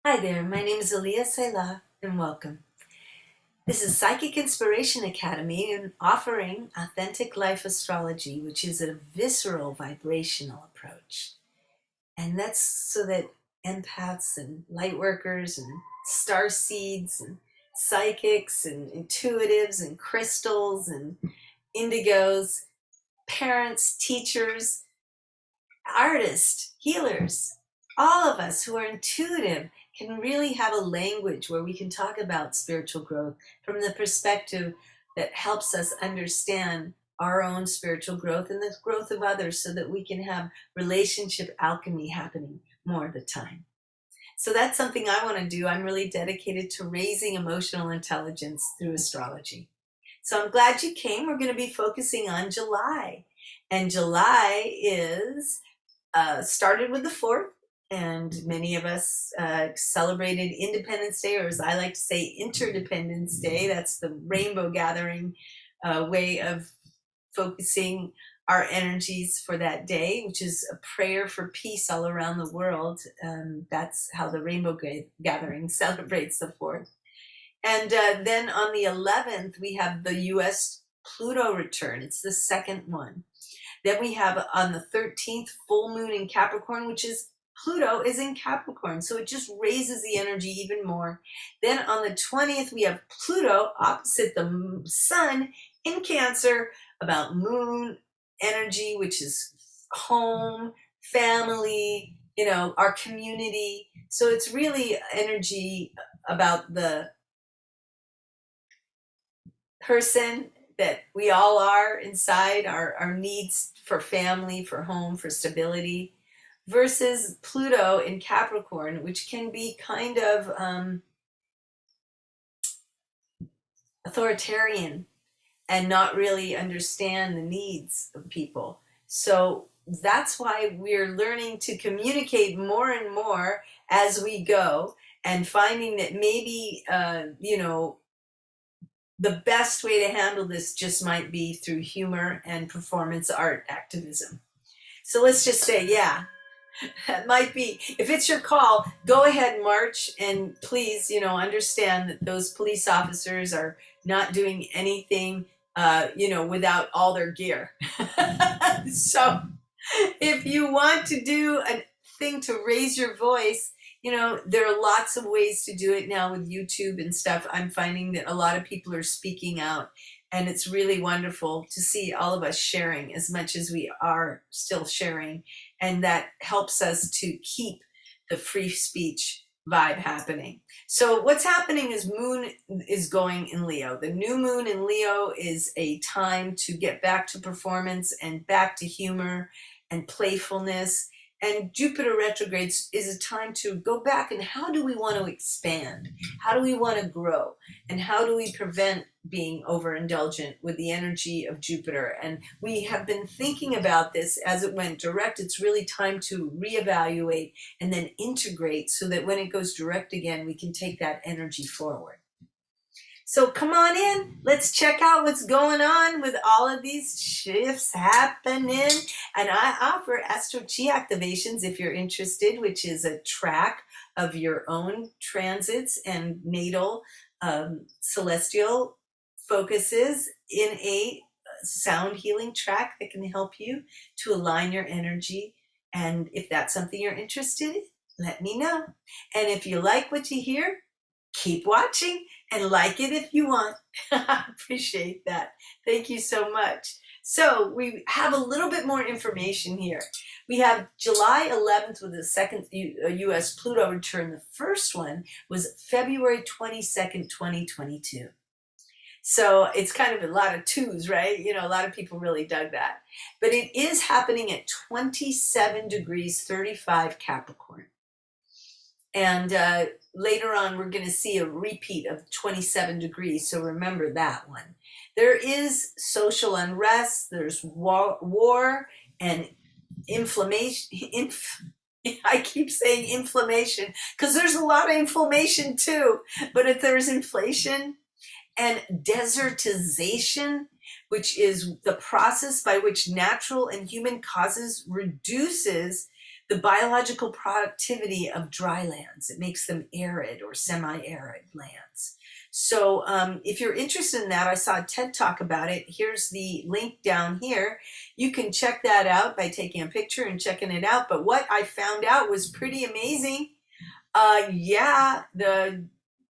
Hi there, my name is Aliyah Saylah, and welcome. This is Psychic Inspiration Academy and offering authentic life astrology, which is a visceral vibrational approach. And that's so that empaths and light workers and star seeds and psychics and intuitives and crystals and indigos, parents, teachers, artists, healers, all of us who are intuitive can really have a language where we can talk about spiritual growth from the perspective that helps us understand our own spiritual growth and the growth of others so that we can have relationship alchemy happening more of the time. So that's something I want to do. I'm really dedicated to raising emotional intelligence through astrology. So I'm glad you came. We're going to be focusing on July. And July is started with the 4th, and many of us celebrated Independence Day, or as I like to say, Interdependence Day. That's the rainbow gathering way of focusing our energies for that day, which is a prayer for peace all around the world. That's how the rainbow gathering celebrates the 4th. And then on the 11th, we have the US Pluto Return. It's the second one. Then we have on the 13th, full moon in Capricorn, which is Pluto is in Capricorn. So it just raises the energy even more. Then on the 20th, we have Pluto opposite the sun in Cancer, about moon energy, which is home, family, our community. So it's really energy about the person that we all are inside, our needs for family, for home, for stability, versus Pluto in Capricorn, which can be kind of authoritarian and not really understand the needs of people. So that's why we're learning to communicate more and more as we go, and finding that maybe, the best way to handle this just might be through humor and performance art activism. So let's just say, yeah, that might be. If it's your call, go ahead, march, and please, understand that those police officers are not doing anything, without all their gear. So if you want to do a thing to raise your voice, there are lots of ways to do it now with YouTube and stuff. I'm finding that a lot of people are speaking out, and it's really wonderful to see all of us sharing as much as we are still sharing. And that helps us to keep the free speech vibe happening. So what's happening is moon is going in Leo. The new moon in Leo is a time to get back to performance and back to humor and playfulness. And Jupiter retrogrades is a time to go back and how do we want to expand? How do we want to grow? And how do we prevent being overindulgent with the energy of Jupiter? And we have been thinking about this as it went direct. It's really time to reevaluate and then integrate so that when it goes direct again, we can take that energy forward. So come on in. Let's check out what's going on with all of these shifts happening. And I offer Astro Chi activations if you're interested, which is a track of your own transits and natal celestial focuses in a sound healing track that can help you to align your energy. And if that's something you're interested in, let me know. And if you like what you hear, keep watching and like it if you want. I appreciate that. Thank you so much. So we have a little bit more information here. We have July 11th with the second US Pluto return. The first one was February 22nd, 2022. So it's kind of a lot of twos, right? A lot of people really dug that. But it is happening at 27 degrees 35 Capricorn. And later on, we're going to see a repeat of 27 degrees. So remember that one. There is social unrest. There's war and inflammation. I keep saying inflammation because there's a lot of inflammation too. But if there's inflation and desertization, which is the process by which natural and human causes reduces the biological productivity of dry lands. It makes them arid or semi-arid lands. So if you're interested in that, I saw a TED Talk about it. Here's the link down here. You can check that out by taking a picture and checking it out. But what I found out was pretty amazing. Yeah, the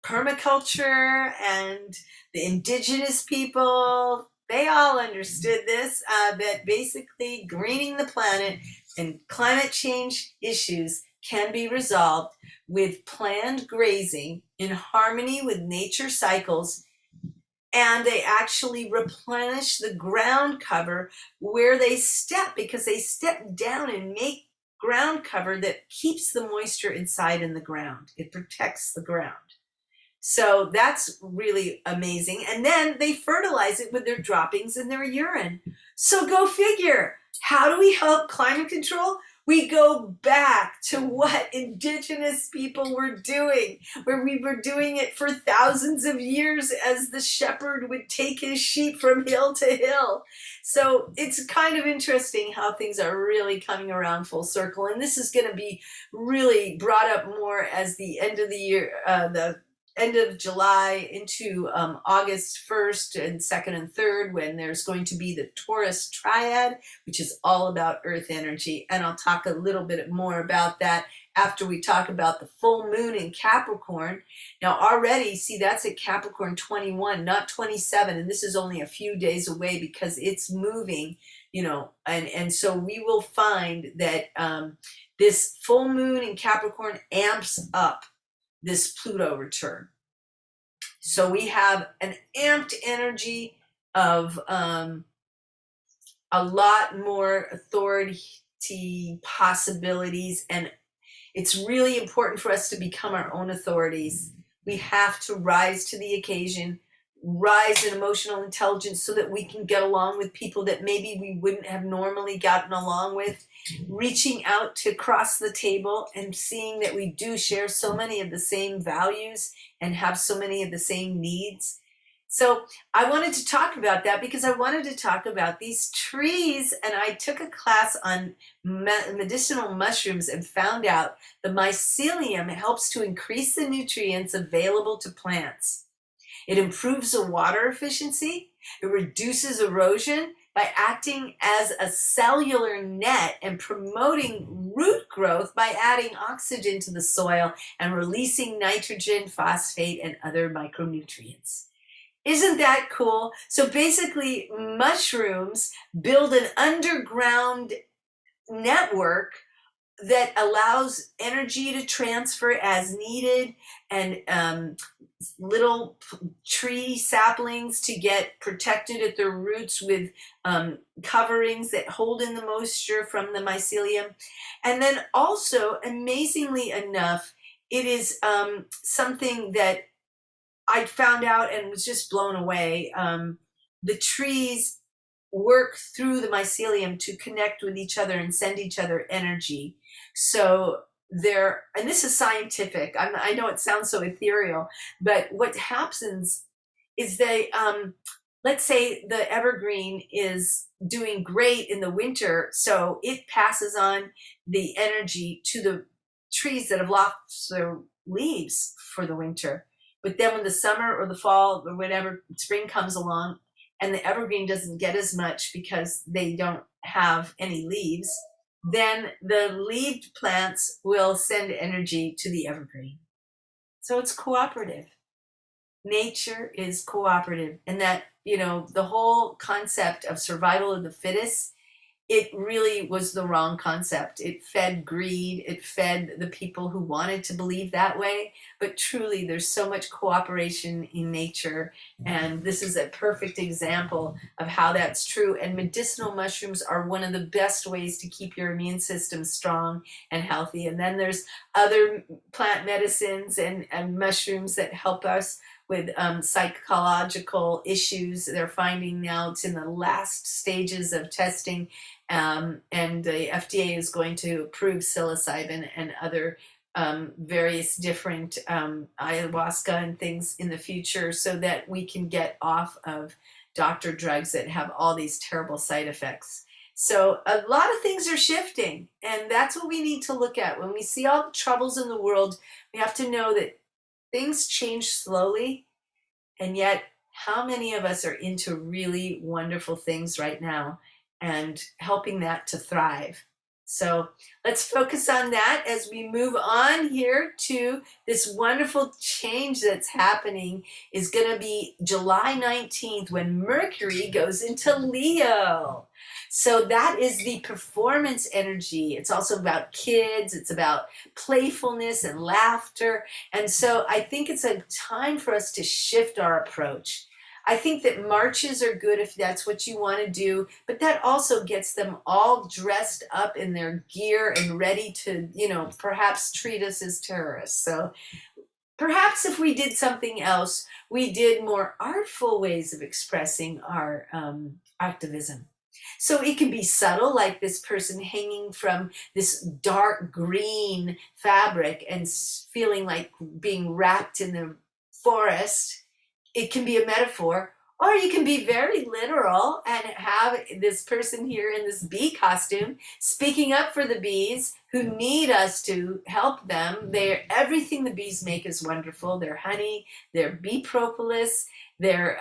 permaculture and the indigenous people, they all understood this, that basically greening the planet and climate change issues can be resolved with planned grazing in harmony with nature cycles, and they actually replenish the ground cover where they step, because they step down and make ground cover that keeps the moisture inside in the ground. It protects the ground. So that's really amazing. And then they fertilize it with their droppings and their urine. So go figure. How do we help climate control? We go back to what indigenous people were doing, where we were doing it for thousands of years as the shepherd would take his sheep from hill to hill. So it's kind of interesting how things are really coming around full circle. And this is going to be really brought up more as the end of the year, the end of July into August 1st and 2nd and 3rd, when there's going to be the Taurus triad, which is all about earth energy. And I'll talk a little bit more about that after we talk about the full moon in Capricorn. Now already, see, that's at Capricorn 21, not 27. And this is only a few days away because it's moving, you know, and so we will find that this full moon in Capricorn amps up this Pluto return. So we have an amped energy of a lot more authority possibilities, and it's really important for us to become our own authorities. We have to rise to the occasion, rise in emotional intelligence so that we can get along with people that maybe we wouldn't have normally gotten along with, reaching out to cross the table and seeing that we do share so many of the same values and have so many of the same needs. So I wanted to talk about that because I wanted to talk about these trees, and I took a class on medicinal mushrooms and found out the mycelium helps to increase the nutrients available to plants. It improves the water efficiency. It reduces erosion by acting as a cellular net and promoting root growth by adding oxygen to the soil and releasing nitrogen, phosphate, and other micronutrients. Isn't that cool? So basically, mushrooms build an underground network that allows energy to transfer as needed, and little tree saplings to get protected at their roots with coverings that hold in the moisture from the mycelium. And then also, amazingly enough, it is something that I found out and was just blown away. The trees work through the mycelium to connect with each other and send each other energy. So they're, and this is scientific, I know it sounds so ethereal, but what happens is they, let's say the evergreen is doing great in the winter, so it passes on the energy to the trees that have lost their leaves for the winter. But then when the summer or the fall or whatever, spring comes along, and the evergreen doesn't get as much because they don't have any leaves, then the leaved plants will send energy to the evergreen. So it's cooperative. Nature is cooperative. And that, you know, the whole concept of survival of the fittest, it really was the wrong concept. It fed greed. It fed the people who wanted to believe that way. But truly, there's so much cooperation in nature. And this is a perfect example of how that's true. And medicinal mushrooms are one of the best ways to keep your immune system strong and healthy. And then there's other plant medicines and mushrooms that help us with psychological issues. They're finding now it's in the last stages of testing, and the FDA is going to approve psilocybin and other various different ayahuasca and things in the future, so that we can get off of doctor drugs that have all these terrible side effects. So a lot of things are shifting, and that's what we need to look at. When we see all the troubles in the world, we have to know that things change slowly, and yet how many of us are into really wonderful things right now and helping that to thrive? So let's focus on that as we move on here to this wonderful change that's happening is going to be July 19th when Mercury goes into Leo. So that is the performance energy. It's also about kids, it's about playfulness and laughter. And so I think it's a time for us to shift our approach. I think that marches are good if that's what you want to do, but that also gets them all dressed up in their gear and ready to, perhaps treat us as terrorists. So perhaps if we did something else, we did more artful ways of expressing our activism. So it can be subtle, like this person hanging from this dark green fabric and feeling like being wrapped in the forest. It can be a metaphor, or you can be very literal and have this person here in this bee costume speaking up for the bees who need us to help them. They're everything the bees make is wonderful. Their honey, their bee propolis, their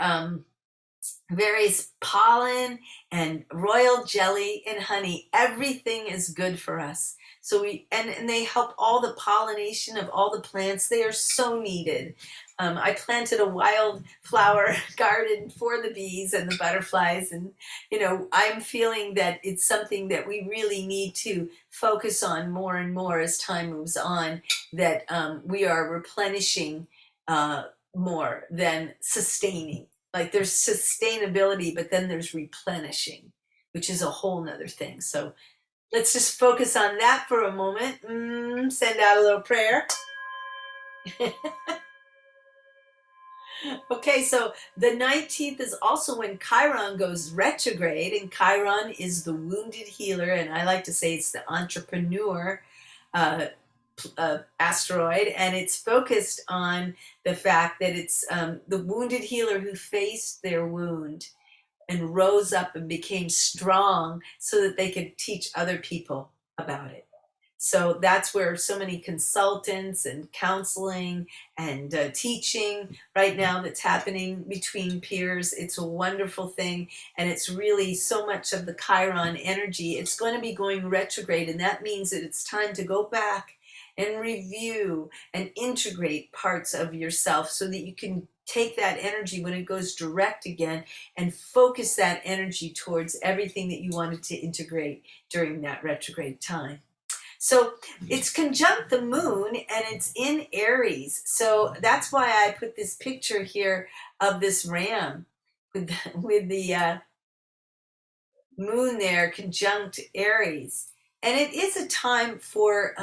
various pollen and royal jelly and honey. Everything is good for us. So and they help all the pollination of all the plants. They are so needed. I planted a wildflower garden for the bees and the butterflies, and I'm feeling that it's something that we really need to focus on more and more as time moves on. That we are replenishing more than sustaining. Like there's sustainability, but then there's replenishing, which is a whole nother thing. So let's just focus on that for a moment. Send out a little prayer. Okay, so the 19th is also when Chiron goes retrograde, and Chiron is the wounded healer, and I like to say it's the entrepreneur asteroid, and it's focused on the fact that it's the wounded healer who faced their wound and rose up and became strong so that they could teach other people about it. So that's where so many consultants and counseling and teaching right now that's happening between peers. It's a wonderful thing. And it's really so much of the Chiron energy. It's going to be going retrograde. And that means that it's time to go back and review and integrate parts of yourself so that you can take that energy when it goes direct again and focus that energy towards everything that you wanted to integrate during that retrograde time. So it's conjunct the moon and it's in Aries. So that's why I put this picture here of this ram with the moon there conjunct Aries. And it is a time for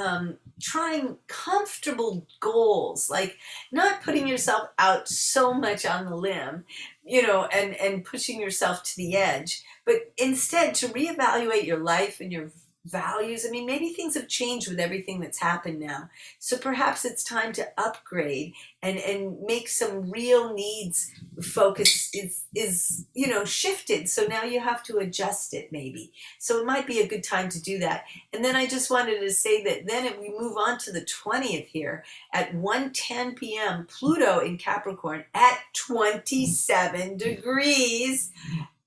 trying comfortable goals, like not putting yourself out so much on the limb, and pushing yourself to the edge, but instead to reevaluate your life and your values. I mean, maybe things have changed with everything that's happened now. So perhaps it's time to upgrade and make some real needs focus is shifted. So now you have to adjust it maybe. So it might be a good time to do that. And then I just wanted to say that then if we move on to the 20th here at 1:10 p.m., Pluto in Capricorn at 27 degrees.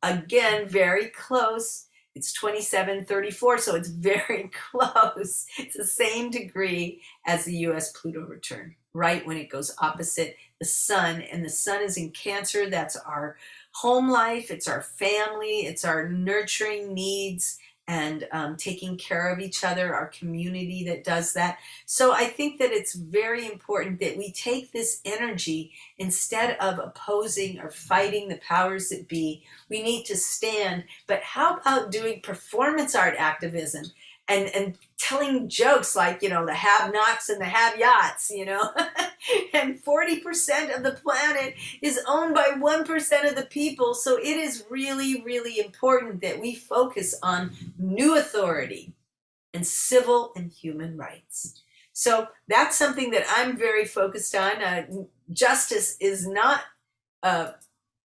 Again, very close. It's 27:34, so it's very close. It's the same degree as the US Pluto return, right when it goes opposite the sun. And the sun is in Cancer. That's our home life. It's our family. It's our nurturing needs and taking care of each other, our community that does that. So I think that it's very important that we take this energy instead of opposing or fighting the powers that be. We need to stand. But how about doing performance art activism and telling jokes like, the have-nots and the have-yachts, and 40% of the planet is owned by 1% of the people. So it is really, really important that we focus on new authority and civil and human rights. So that's something that I'm very focused on. Justice is not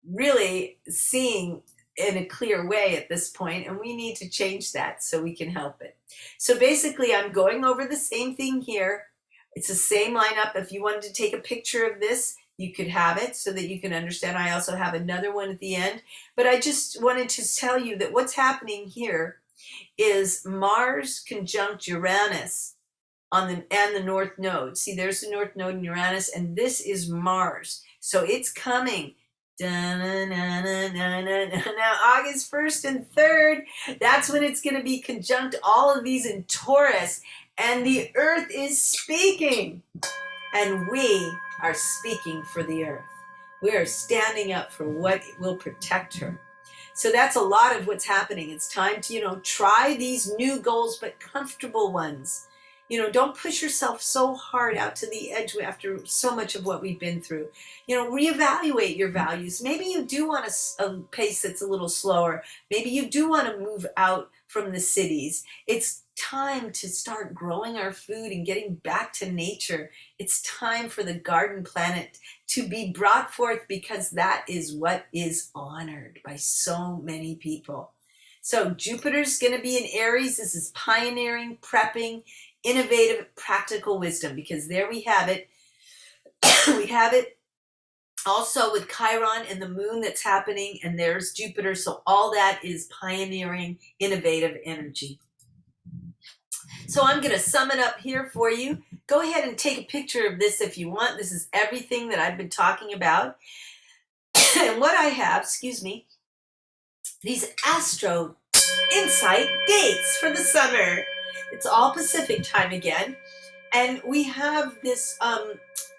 really seeing in a clear way at this point, and we need to change that so we can help it. So basically, I'm going over the same thing here. It's the same lineup. If you wanted to take a picture of this, you could have it so that you can understand. I also have another one at the end, but I just wanted to tell you that what's happening here is Mars conjunct Uranus and the North Node. See, there's the North Node in Uranus, and this is Mars. So it's coming. Now, August 1st and 3rd, that's when it's going to be conjunct all of these in Taurus, and the Earth is speaking. And we are speaking for the Earth. We are standing up for what will protect her. So that's a lot of what's happening. It's time to, try these new goals, but comfortable ones. Don't push yourself so hard out to the edge after so much of what we've been through. Reevaluate your values. Maybe you do want a pace that's a little slower. Maybe you do want to move out from the cities. It's time to start growing our food and getting back to nature. It's time for the garden planet to be brought forth, because that is what is honored by so many people. So Jupiter's going to be in Aries. This is pioneering, prepping, innovative, practical wisdom, because there we have it. We have it also with Chiron and the moon that's happening, and there's Jupiter. So all that is pioneering, innovative energy. So I'm going to sum it up here for you. Go ahead and take a picture of this if you want. This is everything that I've been talking about. And what I have, these astro insight dates for the summer. It's all Pacific time again. And we have this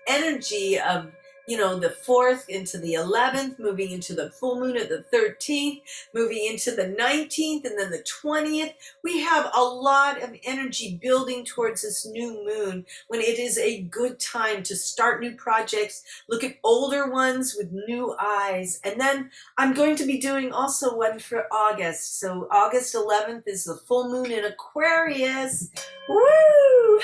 energy of, the 4th into the 11th, moving into the full moon at the 13th, moving into the 19th, and then the 20th. We have a lot of energy building towards this new moon, when it is a good time to start new projects, look at older ones with new eyes. And then I'm going to be doing also one for August. So August 11th is the full moon in Aquarius. Woo!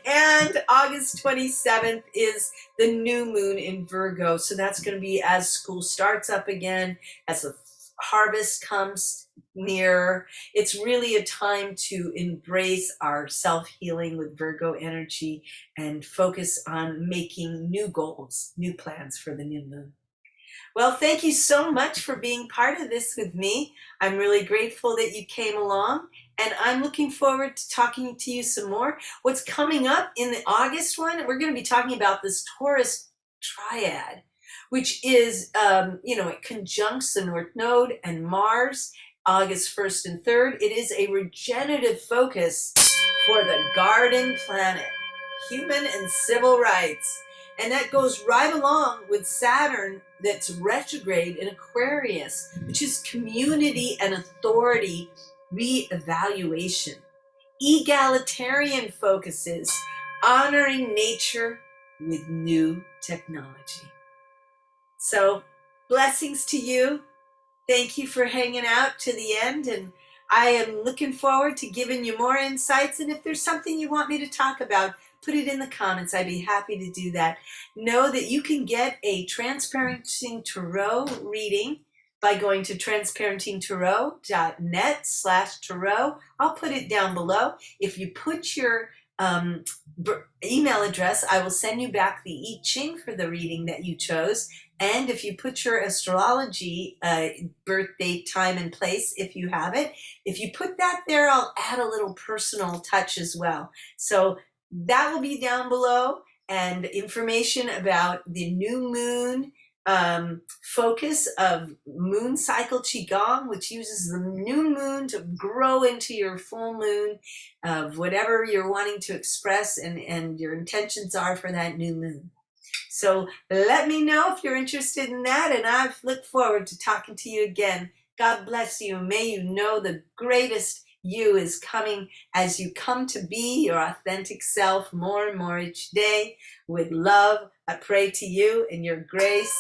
And August 27th is the new moon in Virgo. So that's going to be as school starts up again, as the harvest comes nearer. It's really a time to embrace our self-healing with Virgo energy and focus on making new goals, new plans for the new moon. Well, thank you so much for being part of this with me. I'm really grateful that you came along, and I'm looking forward to talking to you some more. What's coming up in the August one, we're going to be talking about this Taurus triad, which is, it conjuncts the North Node and Mars, August 1st and 3rd. It is a regenerative focus for the garden planet, human and civil rights. And that goes right along with Saturn that's retrograde in Aquarius, which is community and authority reevaluation. Egalitarian focuses, honoring nature with new technology. So blessings to you. Thank you for hanging out to the end, and I am looking forward to giving you more insights. And if there's something you want me to talk about, put it in the comments. I'd be happy to do that. Know that you can get a Transparenting Tarot reading by going to transparentingtarot.net/tarot. I'll put it down below. If you put your email address, I will send you back the I Ching for the reading that you chose. And if you put your astrology birth date, time, and place, if you have it, if you put that there, I'll add a little personal touch as well. So that will be down below, and information about the new moon focus of moon cycle Qigong, which uses the new moon to grow into your full moon of whatever you're wanting to express and your intentions are for that new moon. So let me know if you're interested in that, and I look forward to talking to you again. God bless you. May you know the greatest you is coming as you come to be your authentic self more and more each day. With love, I pray to you in your grace.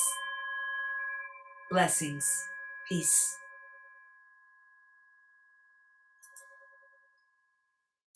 Blessings. Peace.